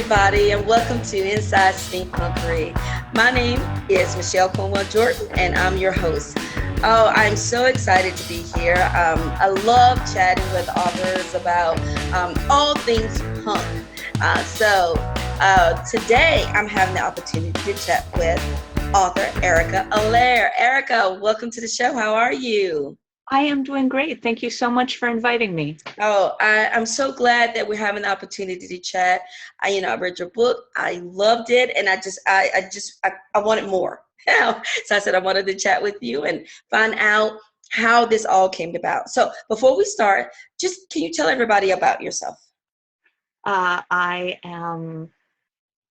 everybody, and welcome to Inside SteamPunkery. My name is Michelle Cornwell-Jordan, and I'm your host. Oh, I'm so excited to be here. I love chatting with authors about all things punk. Today, I'm having the opportunity to chat with author Erica Allaire. Erica, welcome to the show. How are you? I am doing great. Thank you so much for inviting me. Oh, I'm so glad that we're having the opportunity to chat. I read your book. I loved it, and I wanted more. So I said I wanted to chat with you and find out how this all came about. So before we start, just can you tell everybody about yourself? I am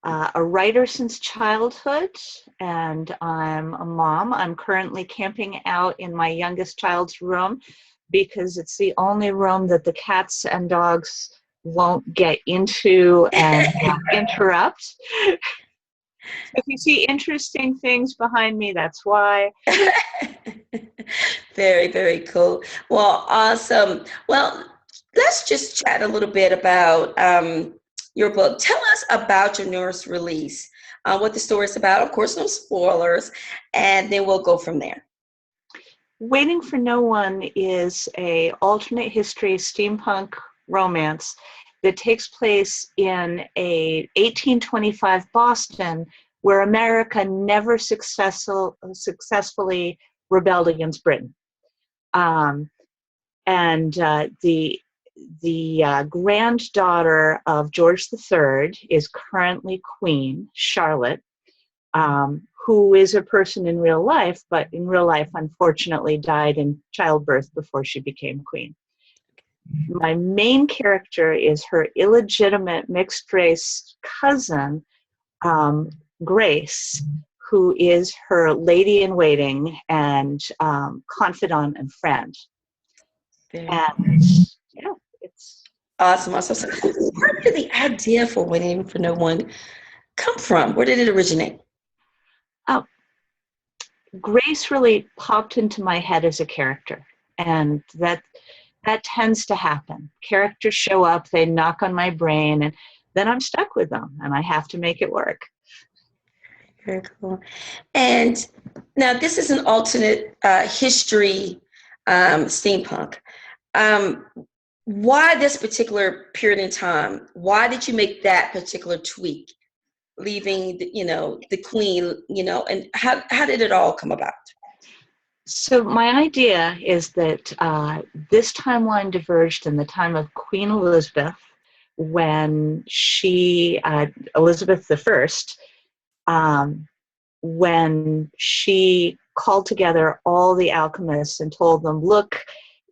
a writer since childhood, and I'm a mom. I'm currently camping out in my youngest child's room because it's the only room that the cats and dogs won't get into and interrupt. If you see interesting things behind me, that's why. Very, very cool. Well, awesome. Well, let's just chat a little bit about your book. Tell us about your newest release, what the story is about. Of course, no spoilers, and then we'll go from there. Waiting for No One is a alternate history steampunk romance that takes place in a 1825 Boston where America never successfully rebelled against Britain. The granddaughter of George III is currently Queen, Charlotte, who is a person in real life, but in real life, unfortunately, died in childbirth before she became queen. My main character is her illegitimate mixed-race cousin, Grace, who is her lady-in-waiting and confidant and friend. It's awesome. So where did the idea for Waiting for No One come from? Where did it originate? Grace really popped into my head as a character, and that tends to happen. Characters show up, they knock on my brain, and then I'm stuck with them, and I have to make it work. Very cool. And now this is an alternate history steampunk. Why this particular period in time? Why did you make that particular tweak? Leaving the queen, and how did it all come about? So my idea is that this timeline diverged in the time of Queen Elizabeth, when Elizabeth I, when she called together all the alchemists and told them, look,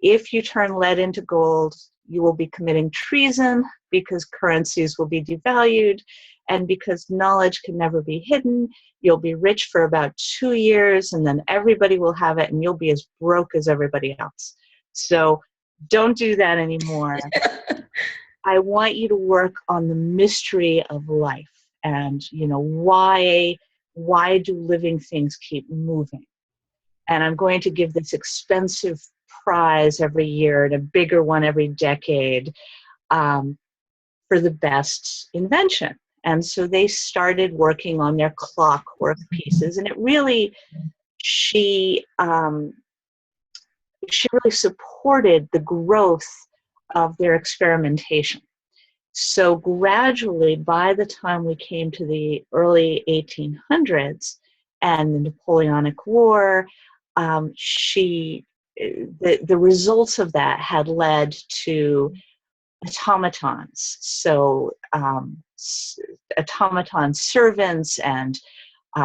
if you turn lead into gold, you will be committing treason because currencies will be devalued. And because knowledge can never be hidden, you'll be rich for about 2 years, and then everybody will have it, and you'll be as broke as everybody else. So don't do that anymore. I want you to work on the mystery of life and, why do living things keep moving? And I'm going to give this expensive prize every year and a bigger one every decade for the best invention. And so they started working on their clockwork pieces, and she really supported the growth of their experimentation. So gradually, by the time we came to the early 1800s and the Napoleonic War, the results of that had led to automatons. So automaton servants and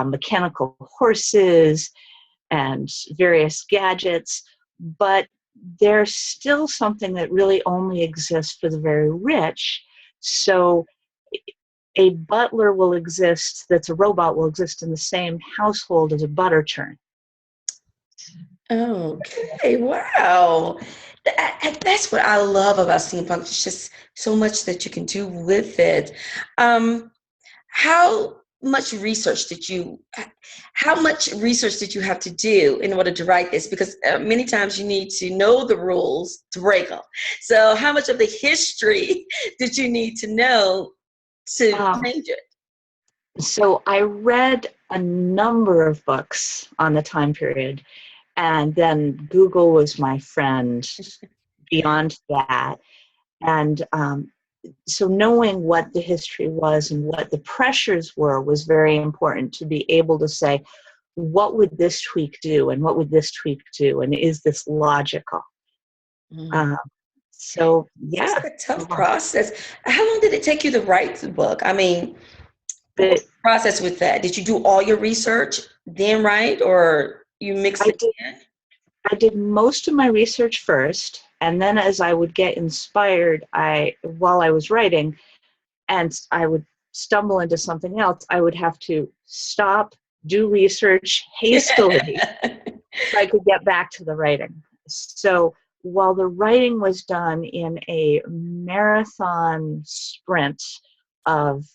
mechanical horses and various gadgets, but there's still something that really only exists for the very rich. So a butler will exist, that's a robot, will exist in the same household as a butter churn. Okay, wow. That's what I love about steampunk. It's just so much that you can do with it. How much research did you have to do in order to write this? Because many times you need to know the rules to break them. So how much of the history did you need to know to Um, change it? so I read a number of books on the time period, and then Google was my friend beyond that. And so knowing what the history was and what the pressures were was very important to be able to say, what would this tweak do? And what would this tweak do? And is this logical? Mm. Um, so, Seems yeah. like a tough process. How long did it take you to write the book? I mean, what was But the process with that? Did you do all your research then write, or you mixed I it did, in? I did most of my research first. And then as I would get inspired, while I was writing, and I would stumble into something else, I would have to stop, do research hastily so I could get back to the writing. So while the writing was done in a marathon sprint of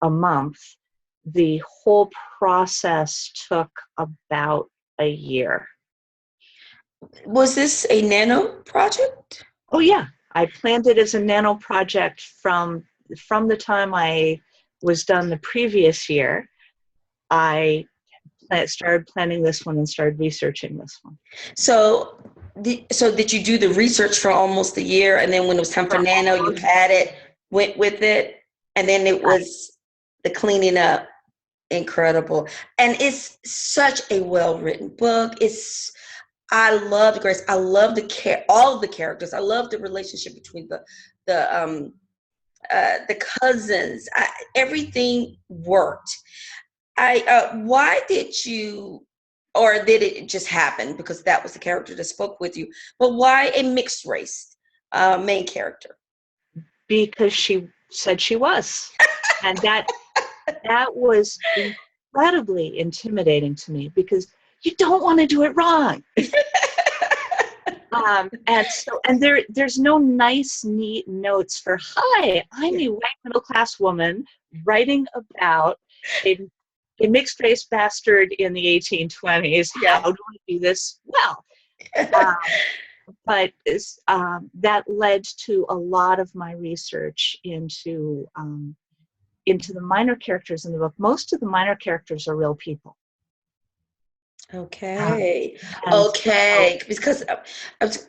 a month, the whole process took about a year. Was this a nano project? Oh yeah, I planned it as a nano project from the time I was done the previous year. I started planning this one and started researching this one. So, did you do the research for almost a year, and then when it was time for nano, you had it, went with it, and then it was the cleaning up. Incredible. And it's such a well-written book. I love Grace. I love all of the characters. I love the relationship between the cousins. Everything worked. Why did you, or did it just happen because that was the character that spoke with you? But why a mixed race main character? Because she said she was. And that was incredibly intimidating to me because you don't want to do it wrong. And there's no nice, neat notes for, hi, I'm a white middle-class woman writing about a mixed race bastard in the 1820s. Yeah. How do I do this well? But that led to a lot of my research into the minor characters in the book. Most of the minor characters are real people. Okay. Okay. Because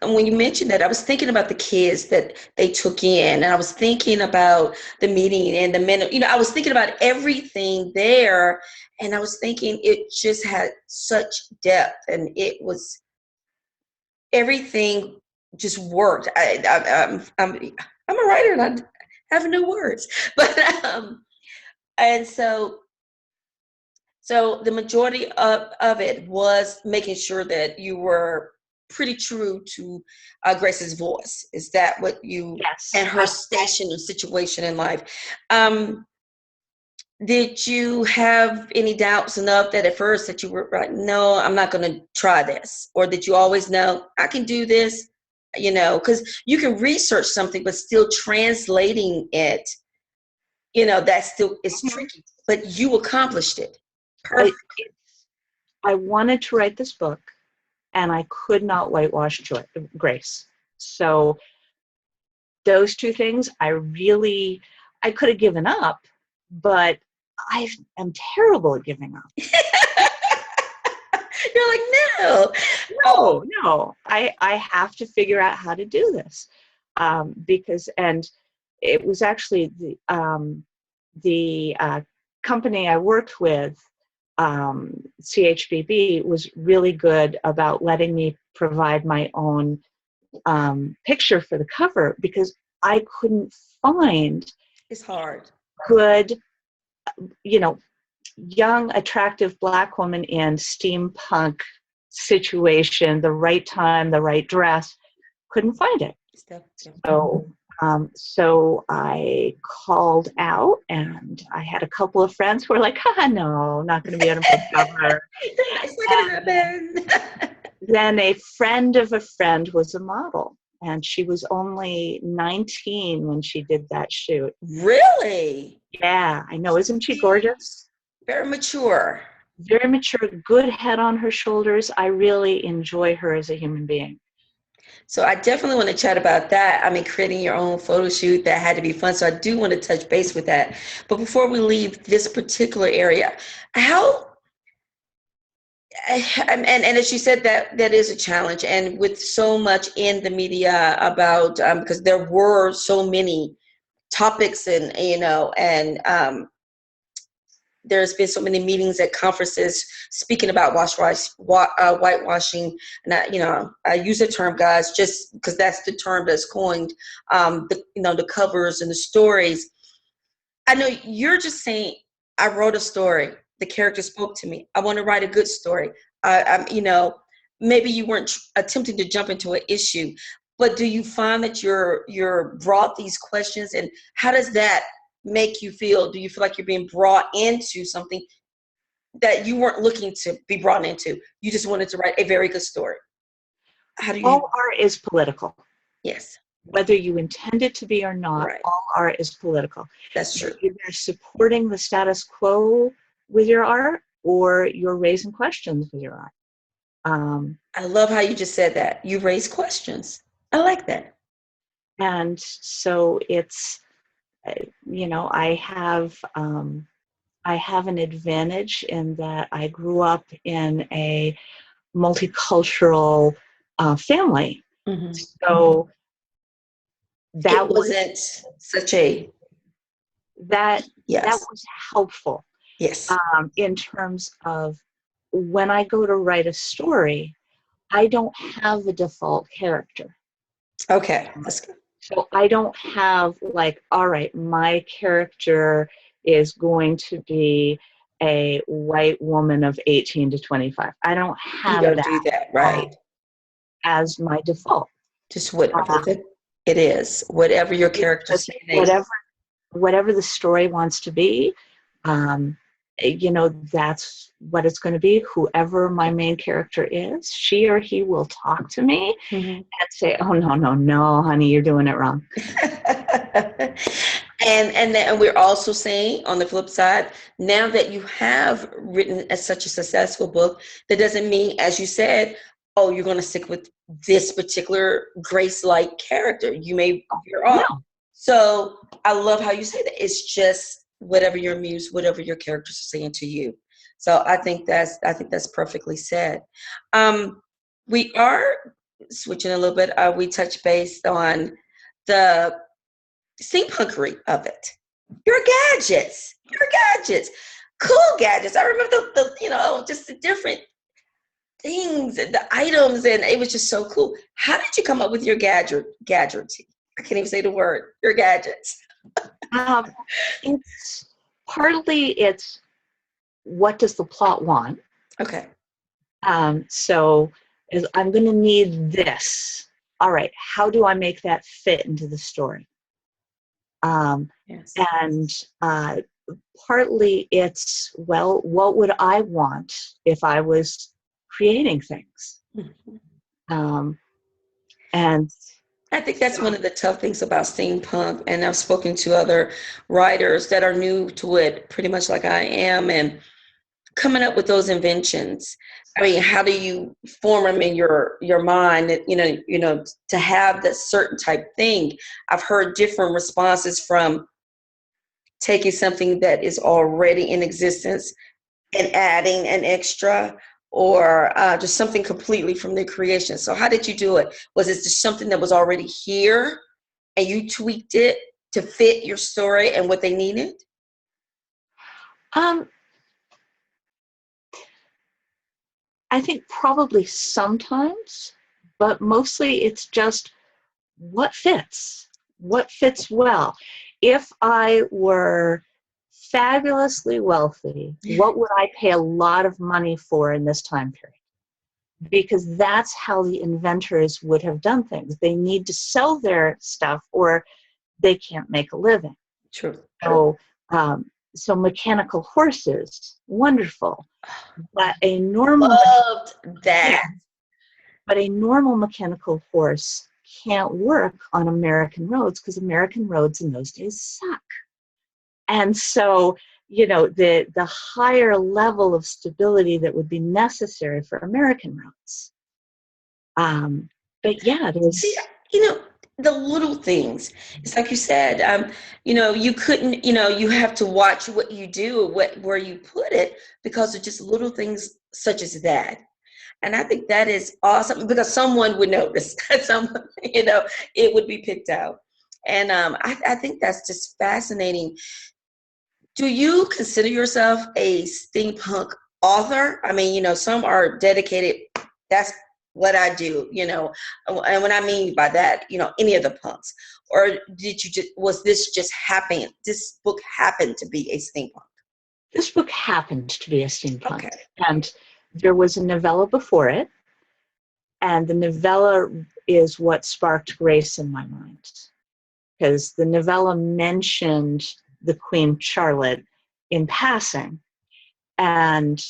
when you mentioned that, I was thinking about the kids that they took in, and I was thinking about the meeting and the men. I was thinking about everything there, and I was thinking it just had such depth, and everything just worked. I'm a writer, and I have no words, but and so the majority of it was making sure that you were pretty true to Grace's voice. Is that what you, yes, and her station and situation in life? Did you have any doubts enough that at first that you were like, no, I'm not going to try this? Or did you always know I can do this? Because you can research something, but still translating it, that still is tricky. But you accomplished it. Perfect. I wanted to write this book, and I could not whitewash Grace. So those two things, I could have given up, but I am terrible at giving up. You're like, no. I have to figure out how to do this, because it was actually the company I worked with, CHBB, was really good about letting me provide my own picture for the cover because I couldn't find it's hard. Good, young, attractive Black woman in steampunk situation, the right time, the right dress. Couldn't find it. So I called out, and I had a couple of friends who were like, no, not going to be on a book cover. It's not going to happen. Then a friend of a friend was a model, and she was only 19 when she did that shoot. Really? Yeah, I know. Isn't she gorgeous? Very mature. Very mature, good head on her shoulders. I really enjoy her as a human being. So I definitely want to chat about that. I mean, creating your own photo shoot, that had to be fun. So I do want to touch base with that. But before we leave this particular area, how and as you said, that is a challenge, and with so much in the media about because there were so many topics, and there's been so many meetings at conferences speaking about whitewashing. And I use the term, guys, just because that's the term that's coined. The covers and the stories. I know you're just saying, I wrote a story. The character spoke to me. I want to write a good story. Maybe you weren't attempting to jump into an issue, but do you find that you're brought these questions, and how does that make you feel? Do you feel like you're being brought into something that you weren't looking to be brought into? You just wanted to write a very good story. How do you? All art is political. Yes. Whether you intend it to be or not, Right. all art is political. That's true. You're either supporting the status quo with your art, or you're raising questions with your art. I love how you just said that. You raise questions. I like that. And so it's, I have an advantage in that I grew up in a multicultural family. Mm-hmm. So that it wasn't such a that yes. was helpful. Yes. In terms of when I go to write a story, I don't have a default character. Okay, that's good. So I don't have all right, my character is going to be a white woman of 18 to 25. I don't have You don't do that, right? As my default. Just whatever it is, whatever your character says. Whatever the story wants to be, that's what it's going to be. Whoever my main character is, she or he will talk to me and say, "Oh no, honey, you're doing it wrong." And we're also saying, on the flip side, now that you have written such a successful book, that doesn't mean, as you said, oh, you're going to stick with this particular Grace-like character. You may veer off. No. So I love how you say that. It's just whatever your muse, whatever your characters are saying to you. So I think that's perfectly said. We are switching a little bit. We touch base on the steampunkery of it. Your gadgets, cool gadgets. I remember the just the different things and the items, and it was just so cool. How did you come up with your gadgetry? I can't even say the word. Your gadgets. It's partly what does the plot want? Okay. So I'm going to need this. All right, how do I make that fit into the story? Yes. And partly it's, well, what would I want if I was creating things? Mm-hmm. And I think that's one of the tough things about steampunk, and I've spoken to other writers that are new to it, pretty much like I am, and coming up with those inventions. I mean, how do you form them in your mind? To have that certain type thing. I've heard different responses from taking something that is already in existence and adding an extra, or just something completely from the creation. So how did you do it? Was it just something that was already here and you tweaked it to fit your story and what they needed? I think probably sometimes, but mostly it's just what fits well. If I were fabulously wealthy, what would I pay a lot of money for in this time period? Because that's how the inventors would have done things. They need to sell their stuff or they can't make a living. True. So mechanical horses, wonderful. But a normal But a normal mechanical horse can't work on American roads because American roads in those days suck. And so, the higher level of stability that would be necessary for American roads But yeah, See, there's you know, the little things. It's like you said, you couldn't, you have to watch what you do, where you put it, because of just little things such as that. And I think that is awesome because someone would notice. Someone, it would be picked out. And I think that's just fascinating. Do you consider yourself a steampunk author? I mean, some are dedicated. That's what I do, and what I mean by that, any of the punks. Or was this just happen? This book happened to be a steampunk. this book happened to be a steampunk, Okay. and there was a novella before it, and the novella is what sparked Grace in my mind, because the novella mentioned the Queen Charlotte in passing, and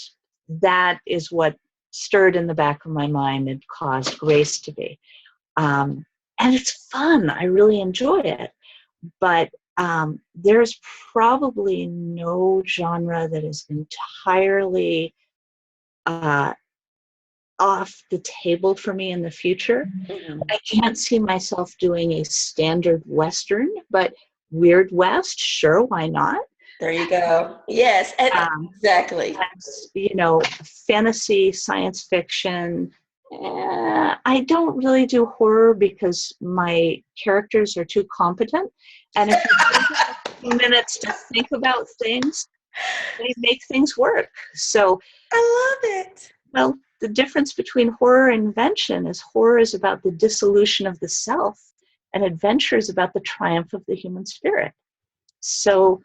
that is what stirred in the back of my mind and caused Grace to be. And it's fun. I really enjoy it. But there's probably no genre that is entirely off the table for me in the future. Mhm. I can't see myself doing a standard Western, but Weird West, sure, why not? There you go. Yes, and Um, exactly. Fantasy, science fiction. I don't really do horror because my characters are too competent. And if you give them a few minutes to think about things, they make things work. So, I love it. well, the difference between horror and invention is horror is about the dissolution of the self, and adventure is about the triumph of the human spirit. So,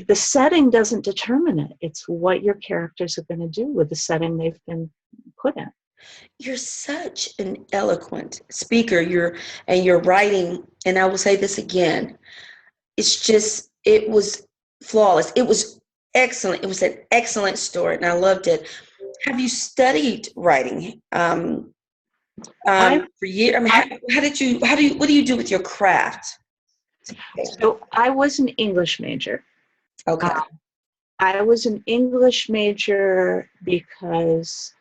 the setting doesn't determine it. It's what your characters are going to do with the setting they've been put in. You're such an eloquent speaker. You're writing, and I will say this again. It was flawless. It was excellent. It was an excellent story, and I loved it. Have you studied writing I, for years? I mean, I what do you do with your craft? so I was an English major. Okay. I was an English major because,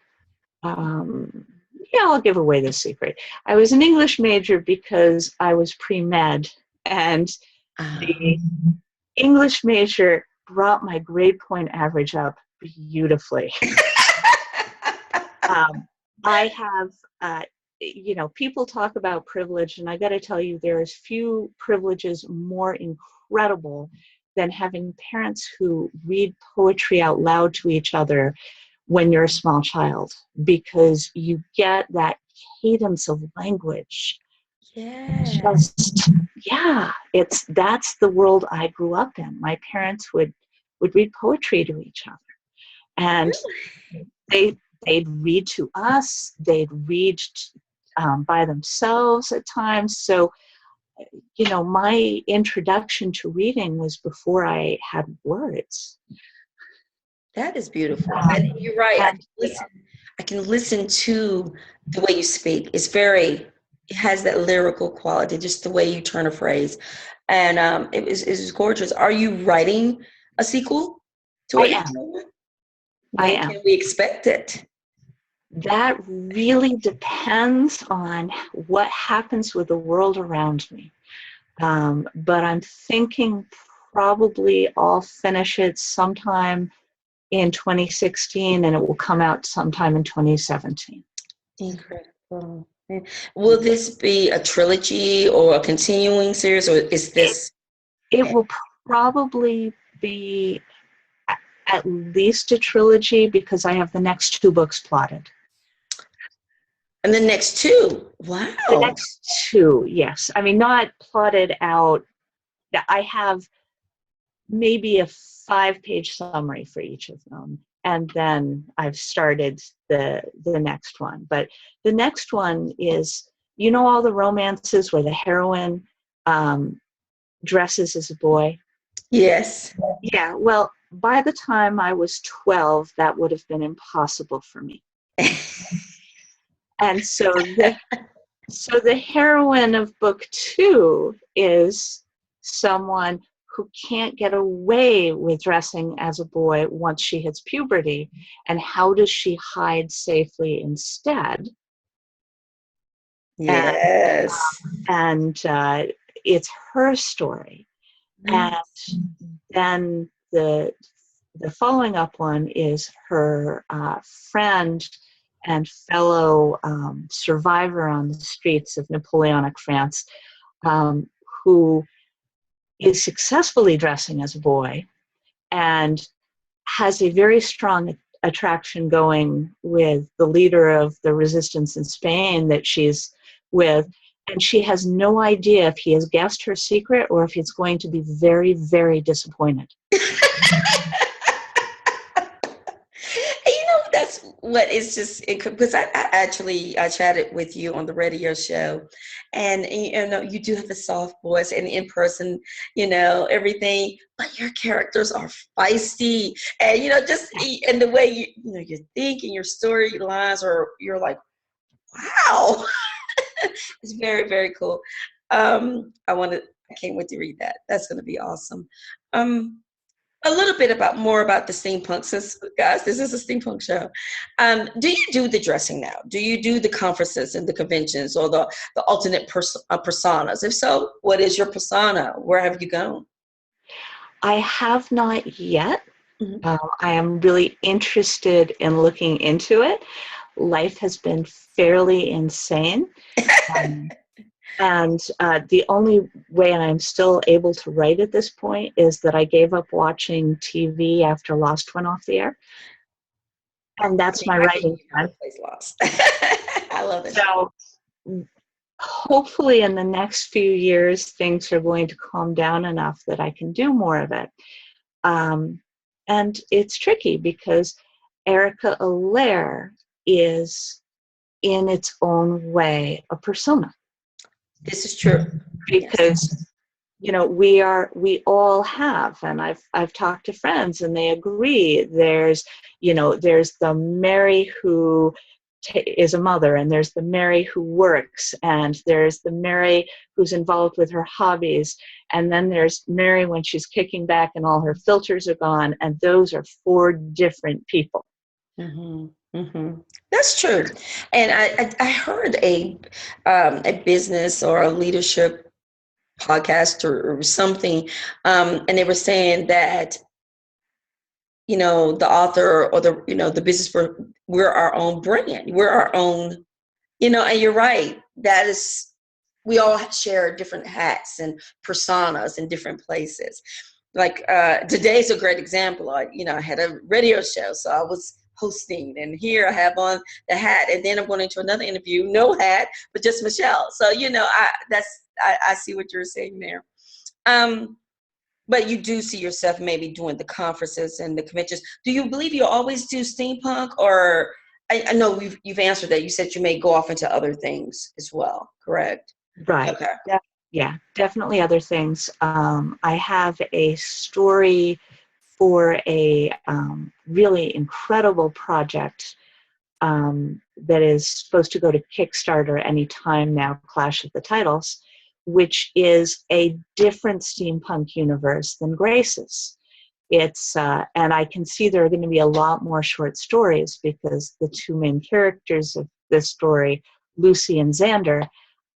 I'll give away the secret. I was an English major because I was pre-med, and the English major brought my grade point average up beautifully. I have, people talk about privilege, and I got to tell you, there is few privileges more incredible than having parents who read poetry out loud to each other when you're a small child, because you get that cadence of language. Yes. Just, that's the world I grew up in. My parents would read poetry to each other, and they'd read to us. They'd read by themselves at times. So, my introduction to reading was before I had words. That is beautiful. And you're right. And I can listen to the way you speak. It has that lyrical quality, just the way you turn a phrase. And it was gorgeous. Are you writing a sequel to I what you're am. doing? I When am. can we expect it? That really depends on what happens with the world around me. But I'm thinking probably I'll finish it sometime in 2016, and it will come out sometime in 2017. Incredible. Will this be a trilogy or a continuing series, or is this? It will probably be at least a trilogy because I have the next two books plotted. And the next two? The Wow. next two, yes. I mean, not plotted out. I have maybe a 5-page summary for each of them, and then I've started the next one. But the next one is, all the romances where the heroine dresses as a boy. Yes. Yeah, well, by the time I was 12, that would have been impossible for me. And so the heroine of book 2 is someone who can't get away with dressing as a boy once she hits puberty. And how does she hide safely instead? Yes. And it's her story. And then the following up one is her friend and fellow survivor on the streets of Napoleonic France, who is successfully dressing as a boy and has a very strong attraction going with the leader of the resistance in Spain that she's with. And she has no idea if he has guessed her secret or if he's going to be very, very disappointed. That's what is just because I chatted with you on the radio show, and you do have a soft voice, and in person, everything, but your characters are feisty, and just and the way you think and your storylines are, you're like, wow. It's very, very cool. I can't wait to read that. That's going to be awesome. A little bit more about the steampunk, since, guys, this is a steampunk show. Do you do the dressing now? Do you do the conferences and the conventions, or the alternate personas? If so, what is your persona? Where have you gone? I have not yet. Mm-hmm. I am really interested in looking into it. Life has been fairly insane. And the only way I'm still able to write at this point is that I gave up watching TV after Lost went off the air. And that's my writing time. Lost. I love it. So hopefully in the next few years, things are going to calm down enough that I can do more of it. And it's tricky because Erica Allaire is, in its own way, a persona. This is true. Because we all have, and I've talked to friends and they agree, there's the Mary who is a mother, and there's the Mary who works, and there's the Mary who's involved with her hobbies, and then there's Mary when she's kicking back and all her filters are gone, and those are 4 different people. Mm-hmm. Mm-hmm. That's true. And I heard a business or a leadership podcast or something, and they were saying that the author or the business, we're our own brand, we're our own, and you're right, that is, we all share different hats and personas in different places. Like today's a great example. I had a radio show, so I was hosting, and here I have on the hat, and then I'm going into another interview, no hat, but just Michelle. So I see what you're saying there. But you do see yourself maybe doing the conferences and the conventions. Do you believe you'll always do steampunk, or I know you've answered that. You said you may go off into other things as well, correct? Right. Okay. Yeah, definitely other things. I have a story for a really incredible project that is supposed to go to Kickstarter any time now, Clash of the Titles, which is a different steampunk universe than Grace's. It's and I can see there are going to be a lot more short stories because the 2 main characters of this story, Lucy and Xander,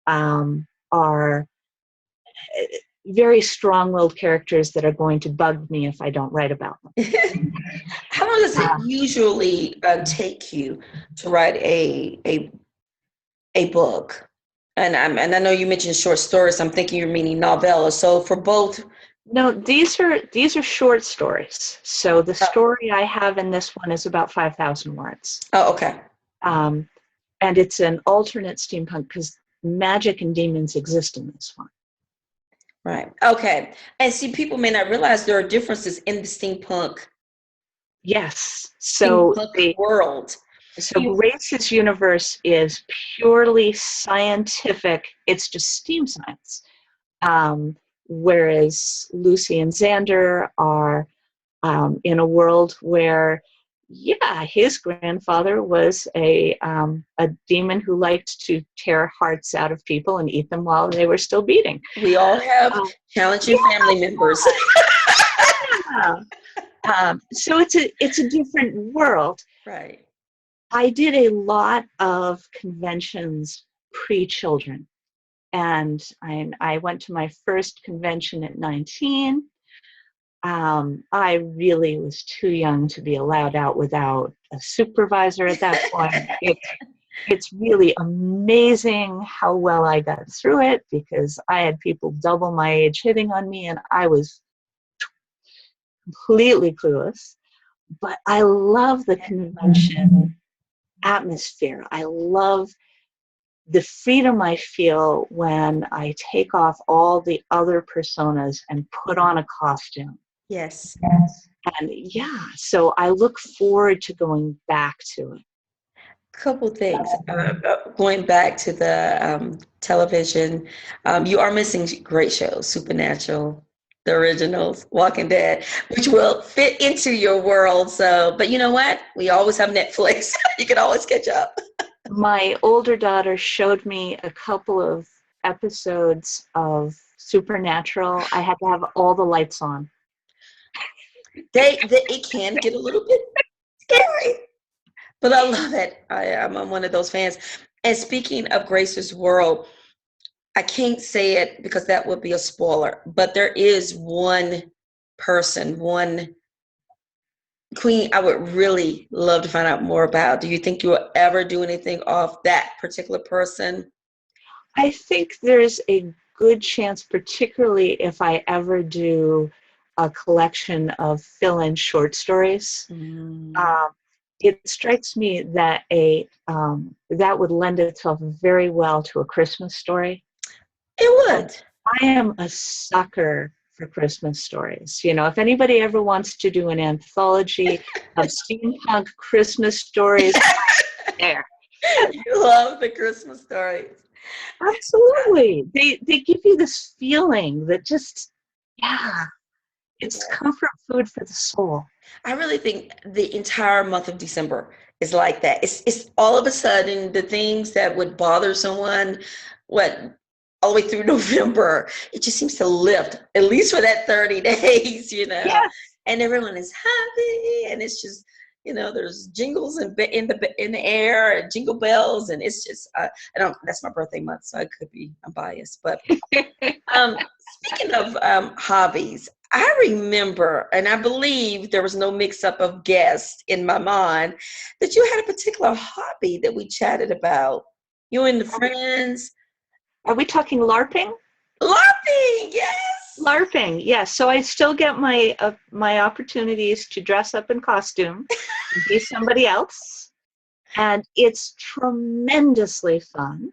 are very strong-willed characters that are going to bug me if I don't write about them. How long does it usually take you to write a book? And I know you mentioned short stories. I'm thinking you're meaning novellas. So for both. No, these are short stories. So the story I have in this one is about 5,000 words. Oh, okay. And it's an alternate steampunk because magic and demons exist in this one. Right. Okay. And see, people may not realize there are differences in the steampunk. Yes. So the world. So Grace's universe is purely scientific. It's just steam science. Whereas Lucy and Xander are in a world where, his grandfather was a demon who liked to tear hearts out of people and eat them while they were still beating. We all have challenging family members. So it's a different world. Right. I did a lot of conventions pre-children. And I went to my first convention at 19. I really was too young to be allowed out without a supervisor at that point. It's really amazing how well I got through it, because I had people double my age hitting on me, and I was completely clueless. But I love the convention atmosphere. I love the freedom I feel when I take off all the other personas and put on a costume. Yes. And yeah, so I look forward to going back to it. Couple things. Going back to the television, you are missing great shows, Supernatural, the originals, Walking Dead, which will fit into your world. So, but you know what? We always have Netflix. You can always catch up. My older daughter showed me a couple of episodes of Supernatural. I had to have all the lights on. It can get a little bit scary, but I love it. I'm one of those fans. And speaking of Grace's world, I can't say it because that would be a spoiler, but there is one person, one queen I would really love to find out more about. Do you think you will ever do anything off that particular person? I think there's a good chance, particularly if I ever do a collection of fill-in short stories. It strikes me that that would lend itself very well to a Christmas story. It would. I am a sucker for Christmas stories. You know, if anybody ever wants to do an anthology of steampunk Christmas stories, there. You love the Christmas stories. Absolutely. They give you this feeling that just, yeah, it's comfort food for the soul. I really think the entire month of December is like that. It's all of a sudden the things that would bother someone, all the way through November, it just seems to lift, at least for that 30 days, Yes. and everyone is happy, and it's just, there's jingles in the air and jingle bells, and it's just, that's my birthday month, so I'm biased, but speaking of hobbies, I remember, and I believe there was no mix-up of guests in my mind, that you had a particular hobby that we chatted about. You and the friends. Are we talking LARPing? LARPing, yes. LARPing, yes. So I still get my opportunities to dress up in costume and be somebody else. And it's tremendously fun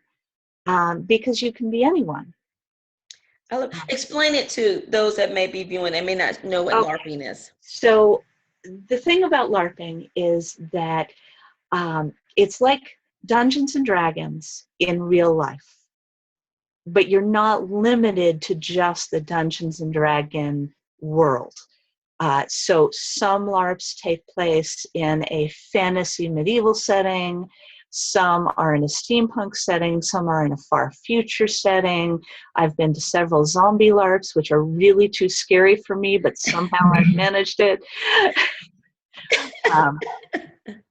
because you can be anyone. Explain it to those that may be viewing and may not know what LARPing is. So the thing about LARPing is that it's like Dungeons and Dragons in real life, but you're not limited to just the Dungeons and Dragon world. So some LARPs take place in a fantasy medieval setting, some are in a steampunk setting, some are in a far future setting. I've been to several zombie LARPs, which are really too scary for me, but somehow I've managed it.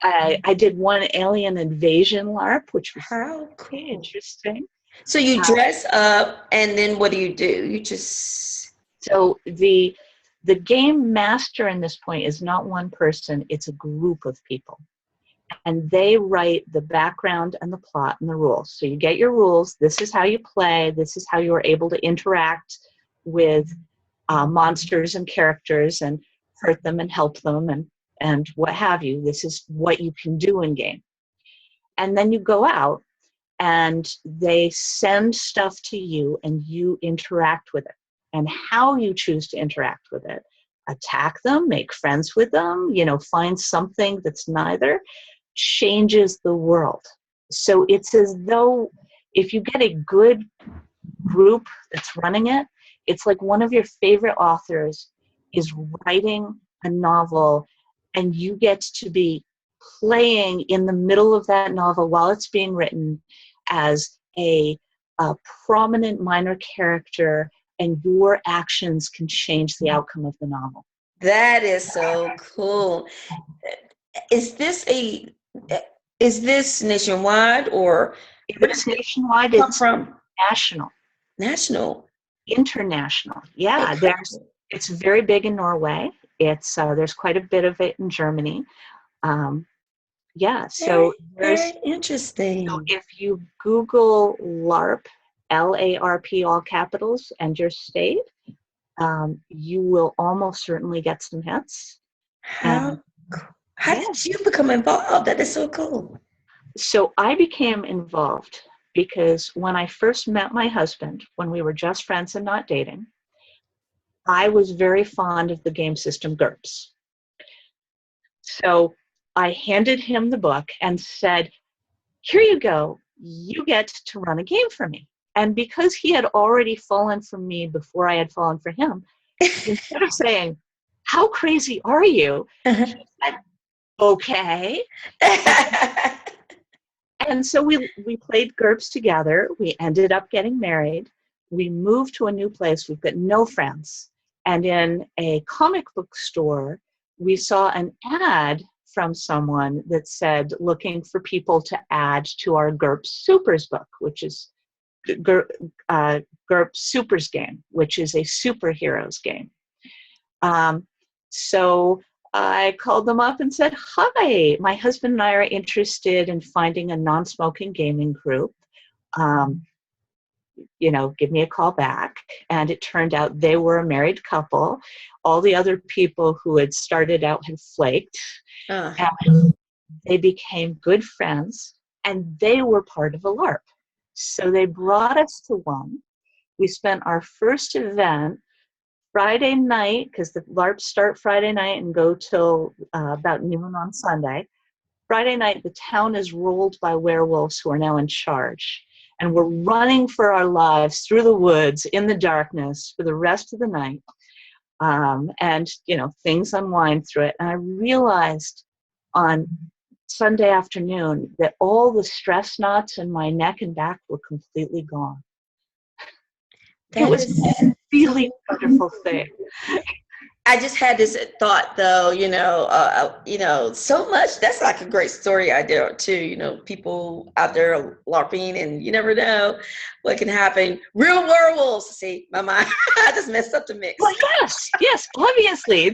I did one alien invasion LARP, which was pretty interesting. So you dress up, and then what do? You just... So the game master in this point is not one person, it's a group of people. And they write the background and the plot and the rules. So you get your rules, this is how you play, this is how you are able to interact with monsters and characters and hurt them and help them and what have you. This is what you can do in game. And then you go out and they send stuff to you and you interact with it. And how you choose to interact with it, attack them, make friends with them, find something that's neither, changes the world. So it's as though if you get a good group that's running it, it's like one of your favorite authors is writing a novel and you get to be playing in the middle of that novel while it's being written as a prominent minor character, and your actions can change the outcome of the novel. That is so cool. Is this nationwide, or If it's nationwide, Come it's from national. national. International. Yeah, Incredible. it's very big in Norway. It's there's quite a bit of it in Germany. Um, yeah, Very, so very so interesting. if you Google LARP, LARP, all capitals, and your state, you will almost certainly get some hits. How And how yeah, did you become involved? That is so cool. so I became involved because when I first met my husband, when we were just friends and not dating, I was very fond of the game system GURPS. So I handed him the book and said, here you go. You get to run a game for me. And because he had already fallen for me before I had fallen for him, instead of saying, how crazy are you? He said, okay. And so we played GURPS together. We ended up getting married. We moved to a new place. We've got no friends. And in a comic book store, we saw an ad from someone that said, looking for people to add to our GURPS Supers book, which is GURPS Supers game, which is a superheroes game. So I called them up and said, hi, my husband and I are interested in finding a non-smoking gaming group. Give me a call back. And it turned out they were a married couple. All the other people who had started out had flaked. And they became good friends, and they were part of a LARP. So they brought us to one. We spent our first event Friday night, because the LARPs start Friday night and go till about noon on Sunday. Friday night, the town is ruled by werewolves who are now in charge. And we're running for our lives through the woods in the darkness for the rest of the night. And, things unwind through it. And I realized on Sunday afternoon that all the stress knots in my neck and back were completely gone. It was a really wonderful thing. I just had this thought, though, so much. That's like a great story idea too. People out there LARPing, and you never know what can happen. Real werewolves. See, my mind, I just messed up the mix. Well, yes, obviously.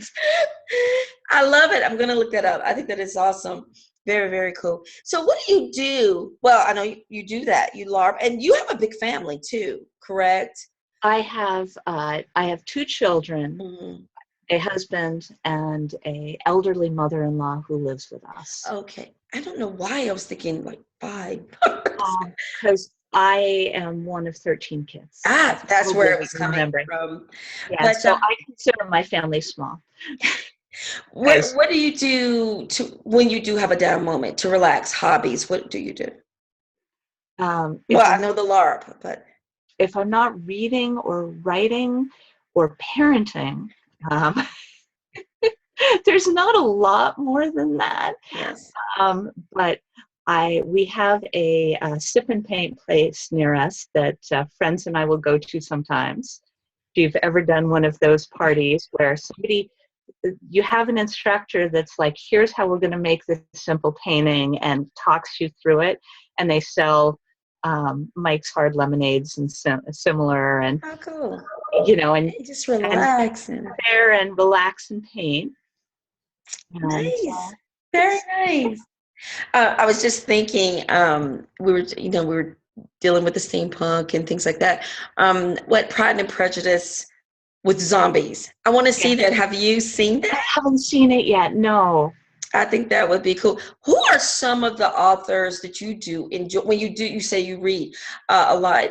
I love it. I'm gonna look that up. I think that is awesome. Very, very cool. So, what do you do? Well, I know you do that. You LARP, and you have a big family too, correct? I have two children. Mm-hmm. A husband and a elderly mother-in-law who lives with us. Okay. I don't know why I was thinking like 5. Because I am one of 13 kids. That's where it was coming from. Yeah, but, so I consider my family small. What do you do when you do have a down moment to relax? Hobbies? What do you do? Well, I know the LARP, but if I'm not reading or writing or parenting, there's not a lot more than that. Yes. But we have a sip and paint place near us that friends and I will go to sometimes. If you've ever done one of those parties where you have an instructor that's like, here's how we're going to make this simple painting, and talks you through it, and they sell Mike's Hard Lemonades and similar, and how cool. And just relax and there and relax and paint. Nice. Very nice. I was just thinking, we were dealing with the steampunk and things like that. What Pride and Prejudice with zombies? I want to see that. Have you seen that? I haven't seen it yet. No. I think that would be cool. Who are some of the authors that you do enjoy? When you say you read a lot.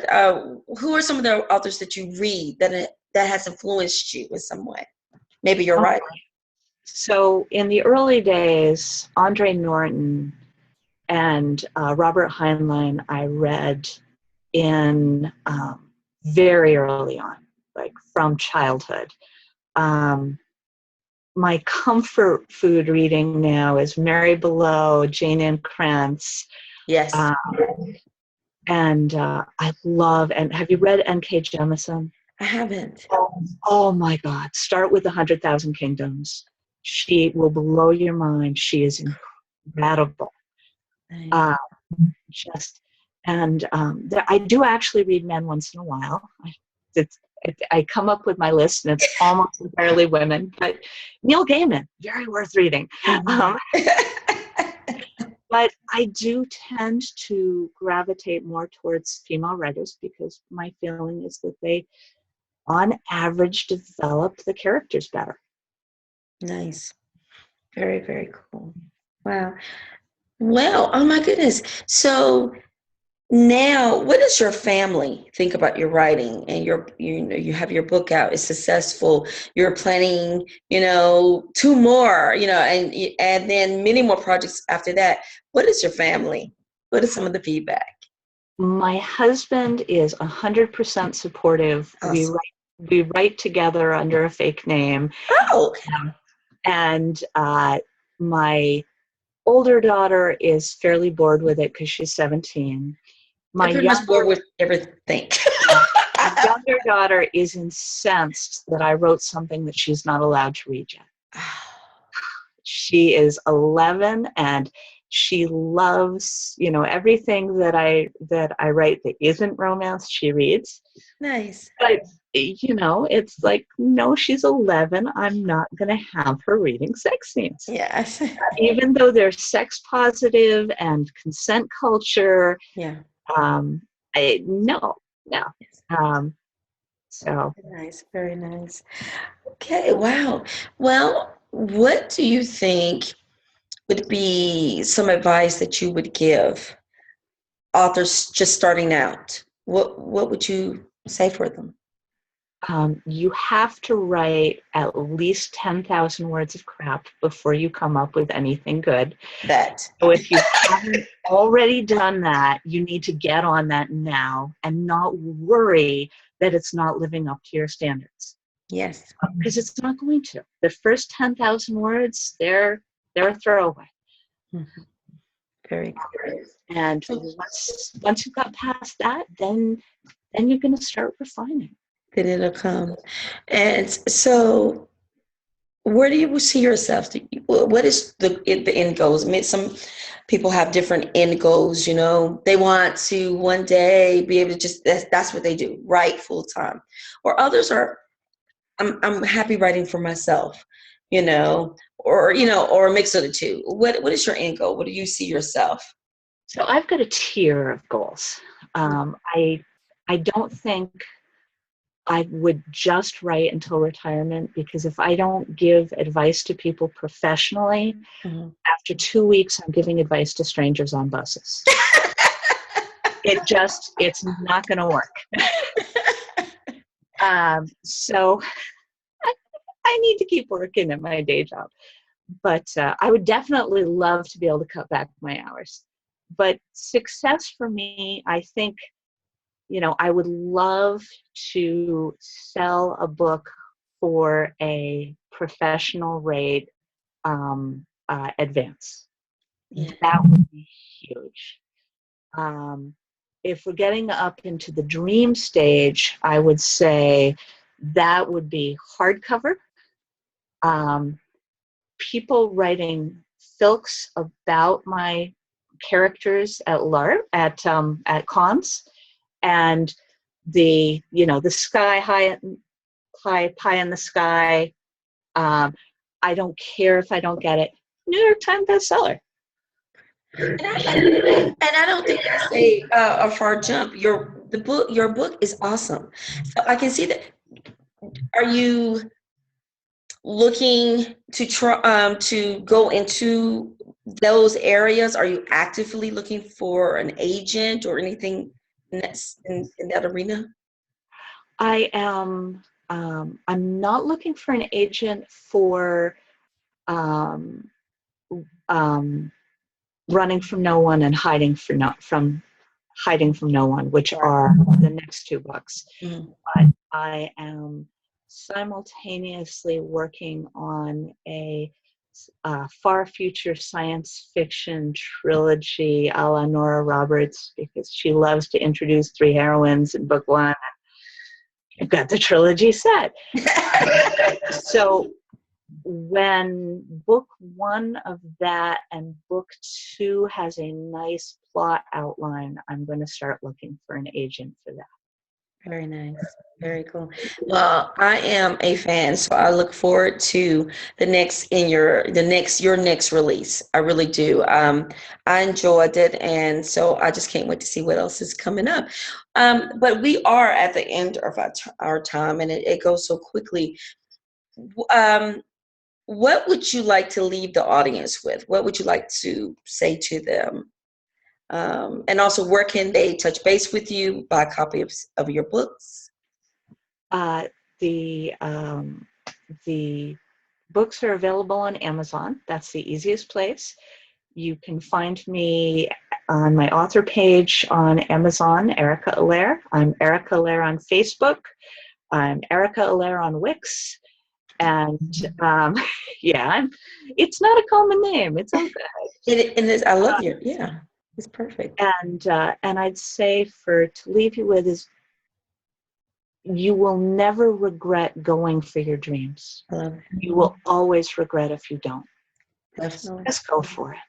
Who are some of the authors that you read that has influenced you in some way? Maybe you're right. So in the early days, Andre Norton and Robert Heinlein I read in very early on, like from childhood. My comfort food reading now is Mary Below, Jane Ann Krantz. Yes. And I love, and have you read N.K. Jemisin? I haven't. Oh my God. Start with 100,000 Kingdoms. She will blow your mind. She is incredible. Nice. And I do actually read men once in a while. I come up with my list, and it's almost entirely women. But Neil Gaiman, very worth reading. But I do tend to gravitate more towards female writers because my feeling is that they, on average, develop the characters better. Nice. Very, very cool. Wow. Well, oh my goodness. So now, what does your family think about your writing and you have your book out, it's successful, you're planning, 2 more, and then many more projects after that. What is your family? What is some of the feedback? My husband is 100% supportive. Awesome. We write together under a fake name. Oh, and my older daughter is fairly bored with it because she's 17. My I'm pretty much bored with everything. younger daughter is incensed that I wrote something that she's not allowed to read yet. She is 11 and she loves, everything that I write that isn't romance, she reads. Nice. But, it's like, no, she's 11. I'm not going to have her reading sex scenes. Yes. Even though they're sex positive and consent culture. Yeah. No. So. Nice. Very nice. Okay. Wow. Well, what do you think would be some advice that you would give authors just starting out? What would you say for them? You have to write at least 10,000 words of crap before you come up with anything good. So if you haven't already done that, you need to get on that now and not worry that it's not living up to your standards. Yes. Because it's not going to. The first 10,000 words, they're a throwaway. Mm-hmm. Very cool. And once you've got past that, then you're going to start refining. Then it'll come. And so where do you see yourself? What is the end goals? I mean, some people have different end goals, They want to one day be able to just, that's what they do, write full time. Or others are, I'm happy writing for myself, or a mix of the two. What is your end goal? What do you see yourself? So I've got a tier of goals. I don't think I would just write until retirement, because if I don't give advice to people professionally, after 2 weeks, I'm giving advice to strangers on buses. It's not going to work. So I need to keep working at my day job. But I would definitely love to be able to cut back my hours. But success for me, I think, I would love to sell a book for a professional rate advance. Yeah. That would be huge. If we're getting up into the dream stage, I would say that would be hardcover. People writing filks about my characters at cons. And the sky high pie in the sky. I don't care if I don't get it. New York Times bestseller. And I don't think it's a far jump. Your book is awesome. So I can see that. Are you looking to try to go into those areas? Are you actively looking for an agent or anything in that arena? I am. I'm not looking for an agent for running from no one and hiding from no one, which are the next 2 books. But I am simultaneously working on a far future science fiction trilogy a la Nora Roberts, because she loves to introduce 3 heroines in book 1. I've got the trilogy set. So when book 1 of that and book 2 has a nice plot outline, I'm going to start looking for an agent for that. Very nice. Very cool. Well, I am a fan, so I look forward to your next release. I really do. I enjoyed it, and so I just can't wait to see what else is coming up. But we are at the end of our time, and it goes so quickly. Um, what would you like to leave the audience with? What would you like to say to them? And also, where can they touch base with you, buy a copy of your books? The books are available on Amazon. That's the easiest place. You can find me on my author page on Amazon, Erica Allaire. I'm Erica Allaire on Facebook. I'm Erica Allaire on Wix. And yeah, it's not a common name. It's okay. I love you. Yeah, it's perfect. And I'd say to leave you with is, you will never regret going for your dreams. I love it. You will always regret if you don't. Definitely. Just go for it.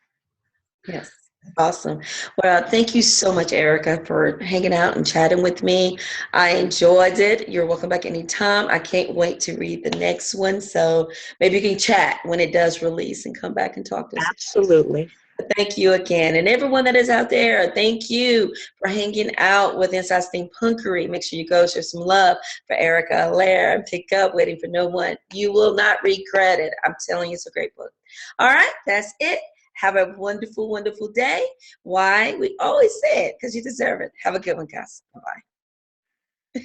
Yes. Awesome. Well, thank you so much, Erica, for hanging out and chatting with me. I enjoyed it. You're welcome back anytime. I can't wait to read the next one. So maybe you can chat when it does release and come back and talk to us. Absolutely. Thank you again. And everyone that is out there, thank you for hanging out with Inside SteamPunkery. Make sure you go show some love for Erica Allaire and pick up Waiting for No One. You will not regret it. I'm telling you, it's a great book. All right, that's it. Have a wonderful, wonderful day. Why? We always say it because you deserve it. Have a good one, guys. Bye-bye.